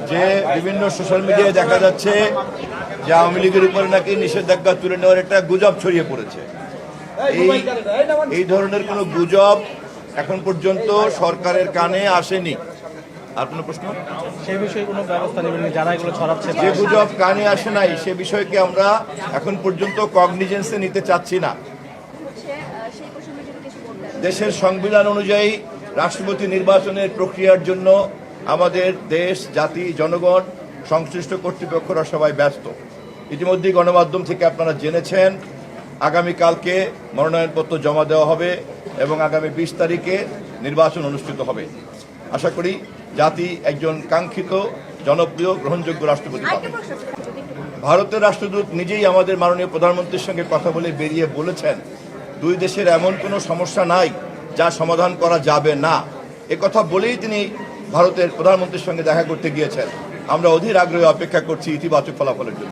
যে বিভিন্ন সোশ্যাল মিডিয়ায় দেখা যাচ্ছে যে আওয়ামী লীগের উপরে নাকি নিষেধাজ্ঞা তুলে নেওয়ার একটা গুজব ছড়িয়ে পড়েছে। এই ধরনের কোনো গুজব এখন পর্যন্ত সরকারের কানে আসেনি। আর কোনো প্রশ্ন? সেই বিষয়ে কোনো ব্যবস্থা নেবেন যারা এগুলো ছড়াচ্ছে? যে গুজব কানে আসে নাই সে বিষয়কে আমরা এখন পর্যন্ত কগনিজেন্সে নিতে চাচ্ছি না। দেশের সংবিধান অনুযায়ী রাষ্ট্রপতি নির্বাচনের প্রক্রিয়ার জন্য আমাদের দেশ, জাতি, জনগণ, সংশ্লিষ্ট কর্তৃপক্ষরা সবাই ব্যস্ত। ইতিমধ্যেই গণমাধ্যম থেকে আপনারা জেনেছেন আগামীকালকে মনোনয়নপত্র জমা দেওয়া হবে এবং আগামী 20 তারিখে নির্বাচন অনুষ্ঠিত হবে। আশা করি জাতি একজন কাঙ্ক্ষিত, জনপ্রিয়, গ্রহণযোগ্য রাষ্ট্রপতি পাবে। ভারতের রাষ্ট্রদূত নিজেই আমাদের মাননীয় প্রধানমন্ত্রীর সঙ্গে কথা বলে বেরিয়ে বলেছেন দুই দেশের এমন কোনো সমস্যা নাই যা সমাধান করা যাবে না। কথা বলেই তিনি ভারতের প্রধানমন্ত্রীর সঙ্গে দেখা করতে গিয়েছেন। আমরা অধীর আগ্রহে অপেক্ষা করছি ইতিবাচক ফলাফলের জন্য।